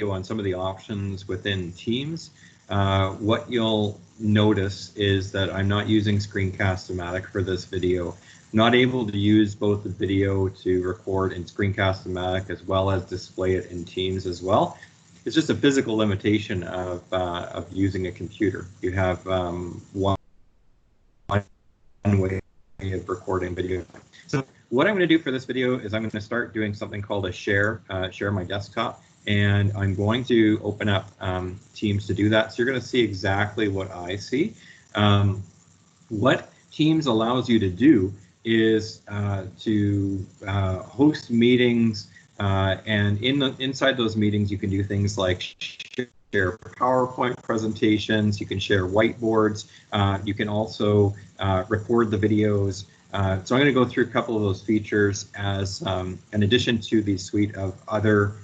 on some of the options within Teams, what you'll notice is that I'm not using Screencast-O-Matic for this video. Not able to use both the video to record in Screencast-O-Matic as well as display it in Teams as well. It's just a physical limitation of using a computer. You have one way of recording video. So what I'm going to do for this video is I'm going to start doing something called a share my desktop, and I'm going to open up Teams to do that. So you're going to see exactly what I see. What Teams allows you to do is to host meetings, and inside those meetings you can do things like share PowerPoint presentations, you can share whiteboards, you can also record the videos. So I'm going to go through a couple of those features as an addition to the suite of other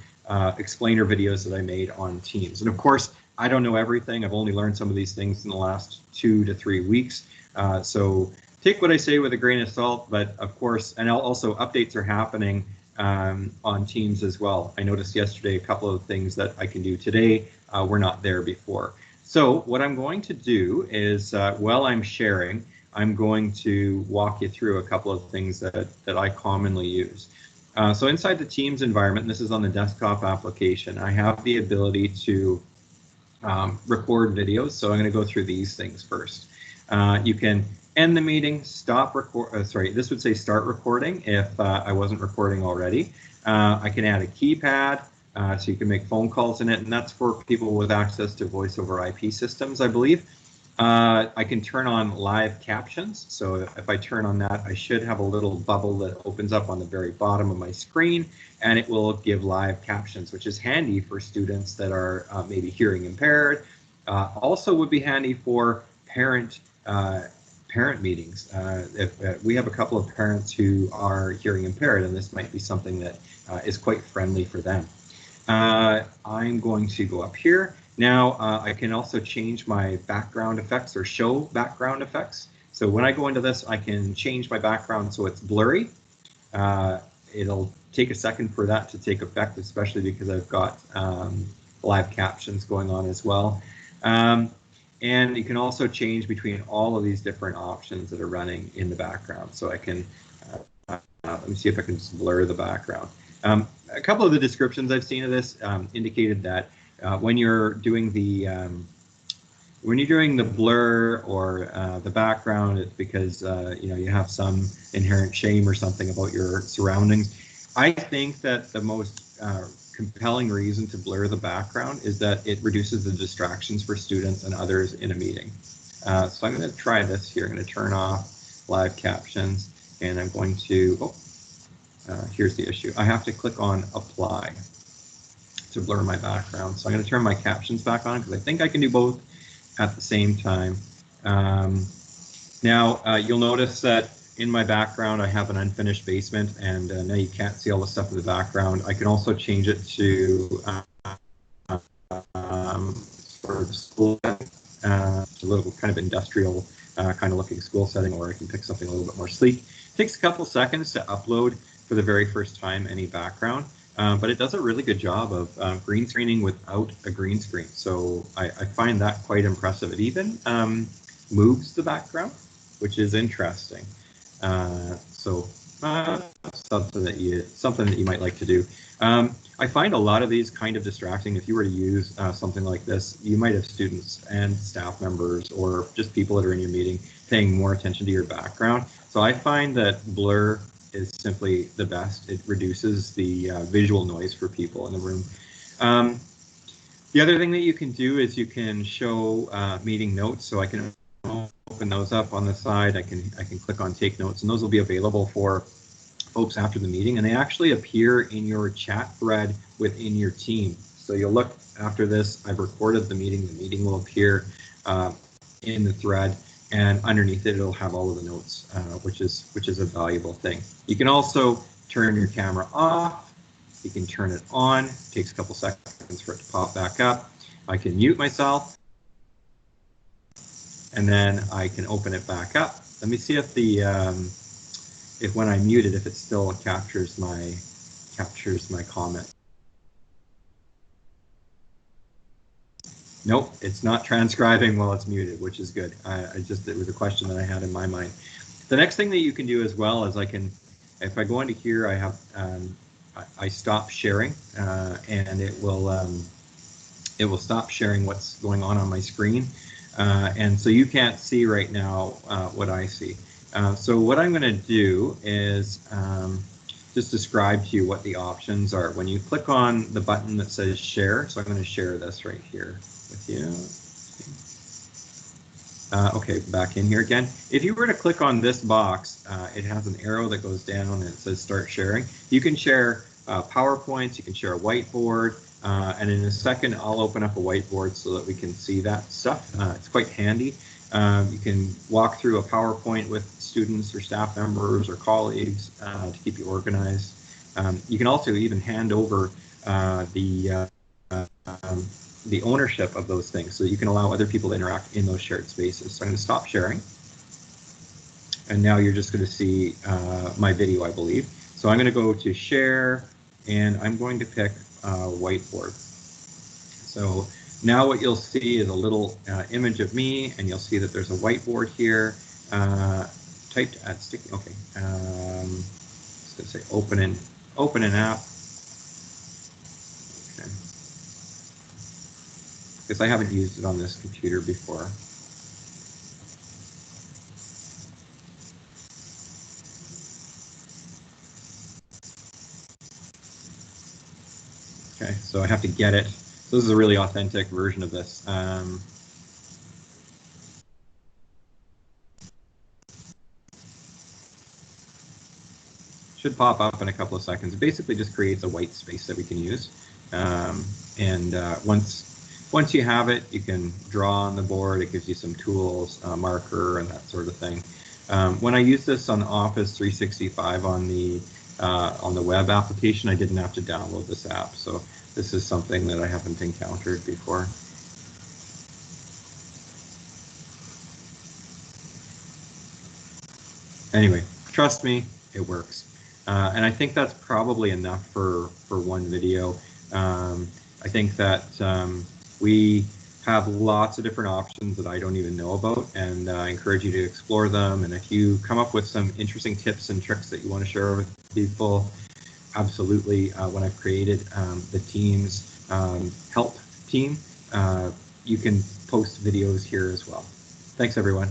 explainer videos that I made on Teams. And of course, I don't know everything. I've only learned some of these things in the last 2 to 3 weeks. So take what I say with a grain of salt, but of course, and also updates are happening on Teams as well. I noticed yesterday a couple of things that I can do today were not there before. So what I'm going to do is, while I'm sharing, I'm going to walk you through a couple of things that I commonly use. So inside the Teams environment, and this is on the desktop application, I have the ability to record videos. So I'm going to go through these things first. You can end the meeting, stop record. Sorry, this would say start recording if I wasn't recording already. I can add a keypad, so you can make phone calls in it, and that's for people with access to voice over IP systems, I believe. I can turn on live captions. So if I turn on that, I should have a little bubble that opens up on the very bottom of my screen, and it will give live captions, which is handy for students that are maybe hearing impaired. Also would be handy for parent meetings. If we have a couple of parents who are hearing impaired, and this might be something that is quite friendly for them. I'm going to go up here. Now I can also change my background effects or show background effects. So when I go into this, I can change my background so it's blurry. It'll take a second for that to take effect, especially because I've got live captions going on as well. And you can also change between all of these different options that are running in the background. So I can, let me see if I can just blur the background. A couple of the descriptions I've seen of this indicated that when you're doing the blur or the background, it's because you have some inherent shame or something about your surroundings. I think that the most compelling reason to blur the background is that it reduces the distractions for students and others in a meeting. So I'm going to try this here. I'm going to turn off live captions, and I'm going to, here's the issue. I have to click on apply to blur my background. So I'm going to turn my captions back on because I think I can do both at the same time. Now you'll notice that in my background I have an unfinished basement, and now you can't see all the stuff in the background. I can also change it to for the school setting, a little kind of industrial kind of looking school setting, or I can pick something a little bit more sleek. It takes a couple seconds to upload for the very first time any background, but it does a really good job of green screening without a green screen. So I find that quite impressive. It even moves the background, which is interesting. Something that you might like to do. I find a lot of these kind of distracting. If you were to use something like this, you might have students and staff members or just people that are in your meeting paying more attention to your background. So I find that blur is simply the best. It reduces the visual noise for people in the room. The other thing that you can do is you can show meeting notes. So I can open those up on the side. I can click on take notes, and those will be available for folks after the meeting, and they actually appear in your chat thread within your team. So you'll look after this. I've recorded the meeting will appear in the thread, and underneath it it'll have all of the notes, which is a valuable thing. You can also turn your camera off. You can turn it on. It takes a couple seconds for it to pop back up. I can mute myself, and then I can open it back up. Let me see if the if when I mute it, if it still captures my comment. Nope, it's not transcribing while it's muted, which is good. It was a question that I had in my mind. The next thing that you can do as well is if I go into here, I have, I stop sharing, and it will stop sharing what's going on my screen. And so you can't see right now what I see. So what I'm going to do is just describe to you what the options are. When you click on the button that says share, so I'm going to share this right here with you. Okay, back in here again. If you were to click on this box, it has an arrow that goes down and it says start sharing. You can share PowerPoints, you can share a whiteboard, and in a second I'll open up a whiteboard so that we can see that stuff. It's quite handy. You can walk through a PowerPoint with students or staff members or colleagues to keep you organized. You can also even hand over the ownership of those things, so you can allow other people to interact in those shared spaces. So I'm going to stop sharing, and now you're just going to see my video, I believe. So I'm going to go to share, and I'm going to pick whiteboard. So now what you'll see is a little image of me, and you'll see that there's a whiteboard here. Typed at sticky. Okay, it's going to say open an app. Okay, because I haven't used it on this computer before. Okay, so I have to get it. So this is a really authentic version of this. Should pop up in a couple of seconds. It basically just creates a white space that we can use. Once you have it, you can draw on the board. It gives you some tools, marker, and that sort of thing. When I use this on Office 365 on the web application, I didn't have to download this app. So this is something that I haven't encountered before. Anyway, trust me, it works. And I think that's probably enough for one video. I think that we have lots of different options that I don't even know about, and I encourage you to explore them. And if you come up with some interesting tips and tricks that you want to share with people, absolutely. When I've created the Teams help team, you can post videos here as well. Thanks, everyone.